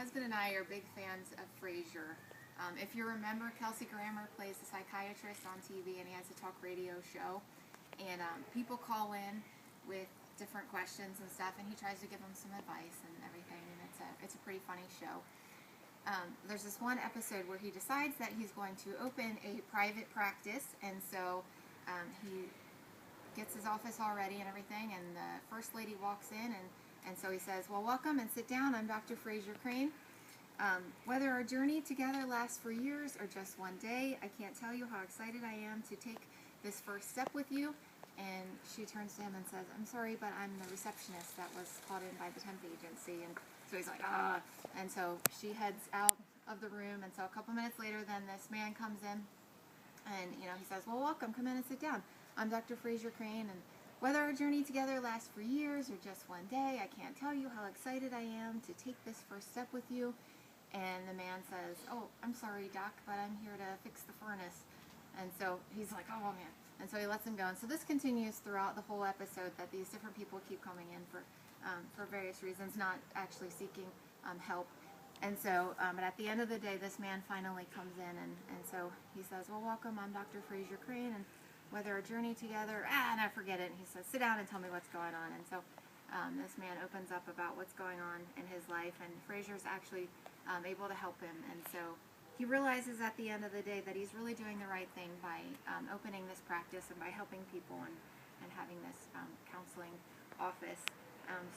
husband and I are big fans of Frasier. If you remember, Kelsey Grammer plays the psychiatrist on TV, and he has a talk radio show. And people call in with different questions and stuff, and he tries to give them some advice and everything. And it's a pretty funny show. There's this one episode where he decides that he's going to open a private practice, and so he gets his office all ready and everything, and the first lady walks in, and so he says, "Well, welcome and sit down. I'm Dr. Frasier Crane. Whether our journey together lasts for years or just one day, I can't tell you how excited I am to take this first step with you." And she turns to him and says, "I'm sorry, but I'm the receptionist that was called in by the temp agency." And so he's like, "Ah." And so she heads out of the room, and so a couple minutes later, then this man comes in, and he says, "Well, welcome, come in and sit down. I'm Dr. Frasier Crane, and whether our journey together lasts for years or just one day, I can't tell you how excited I am to take this first step with you." And the man says, "Oh, I'm sorry, Doc, but I'm here to fix the furnace." And so he's like, "Oh, man." And so he lets him go. And so this continues throughout the whole episode, that these different people keep coming in for various reasons, not actually seeking help. And so, but at the end of the day, this man finally comes in, and so he says, "Well, welcome, I'm Dr. Frasier Crane, and whether our journey together," and I forget it, and he says, "Sit down and tell me what's going on." And so this man opens up about what's going on in his life, and Frasier's actually able to help him. And so he realizes at the end of the day that he's really doing the right thing by opening this practice and by helping people and having this counseling office.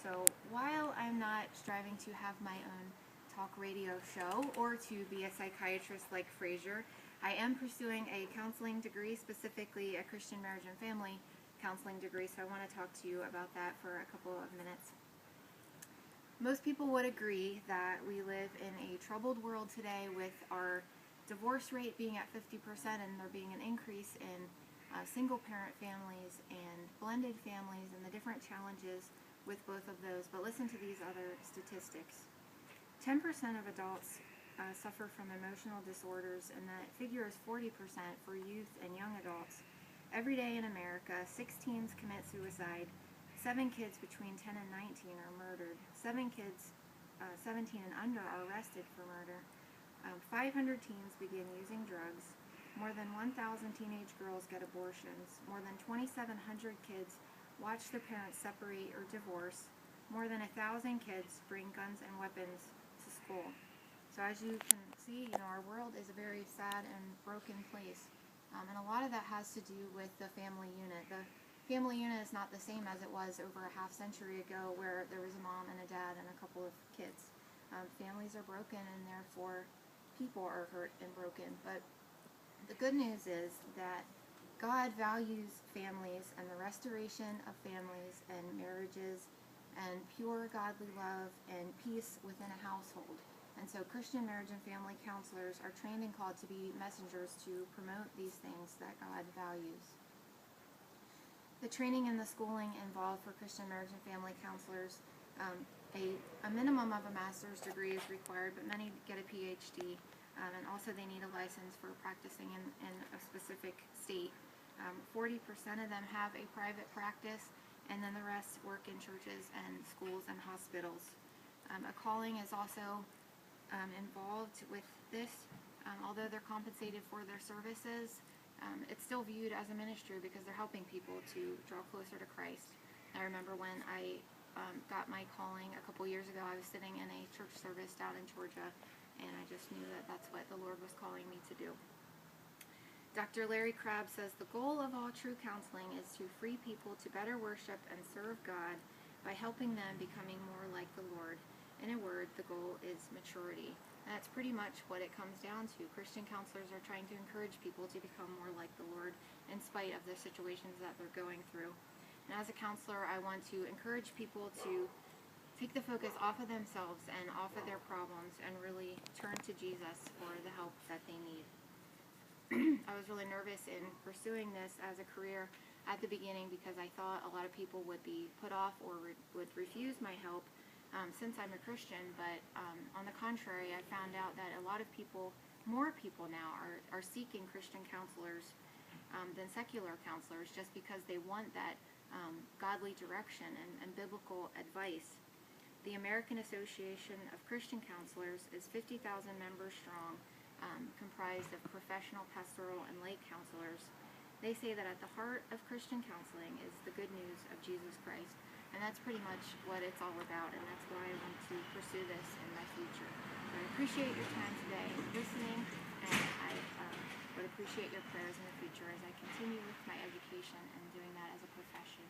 So while I'm not striving to have my own talk radio show or to be a psychiatrist like Frasier, I am pursuing a counseling degree, specifically a Christian marriage and family counseling degree, so I want to talk to you about that for a couple of minutes. Most people would agree that we live in a troubled world today, with our divorce rate being at 50% and there being an increase in single-parent families and blended families and the different challenges with both of those. But listen to these other statistics. 10% of adults suffer from emotional disorders, and that figure is 40% for youth and young adults. Every day in America, 6 teens commit suicide. 7 kids between 10 and 19 are murdered. 7 kids 17 and under are arrested for murder. 500 teens begin using drugs. More than 1,000 teenage girls get abortions. More than 2,700 kids watch their parents separate or divorce. More than 1,000 kids bring guns and weapons to school. So as you can see, our world is a very sad and broken place. And a lot of that has to do with the family unit. The family unit is not the same as it was over a half century ago, where there was a mom and a dad and a couple of kids. Families are broken, and therefore people are hurt and broken. But the good news is that God values families and the restoration of families and marriages and pure godly love and peace within a household. And so Christian marriage and family counselors are trained and called to be messengers to promote these things that God values. The training and the schooling involved for Christian marriage and family counselors, a minimum of a master's degree is required, but many get a PhD, and also they need a license for practicing in a specific state. 40% of them have a private practice, and then the rest work in churches and schools and hospitals. A calling is also involved with this. Although they're compensated for their services, it's still viewed as a ministry because they're helping people to draw closer to Christ. I remember when I got my calling a couple years ago, I was sitting in a church service down in Georgia, and I just knew that that's what the Lord was calling me to do. Dr. Larry Crabb says, "The goal of all true counseling is to free people to better worship and serve God by helping them becoming more like the Lord. In a word, the goal is maturity." And that's pretty much what it comes down to. Christian counselors are trying to encourage people to become more like the Lord in spite of the situations that they're going through. And as a counselor, I want to encourage people to take the focus off of themselves and off of their problems and really turn to Jesus for the help that they need. I was really nervous in pursuing this as a career at the beginning because I thought a lot of people would be put off or would refuse my help since I'm a Christian, but on the contrary, I found out that a lot of people, more people now, are seeking Christian counselors than secular counselors, just because they want that godly direction and biblical advice. The American Association of Christian Counselors is 50,000 members strong, comprised of professional, pastoral, and lay counselors. They say that at the heart of Christian counseling is the good news of Jesus Christ, and that's pretty much what it's all about, and that's why I want to pursue this in my future. So I appreciate your time today listening, and I would appreciate your prayers in the future as I continue with my education and doing that as a profession.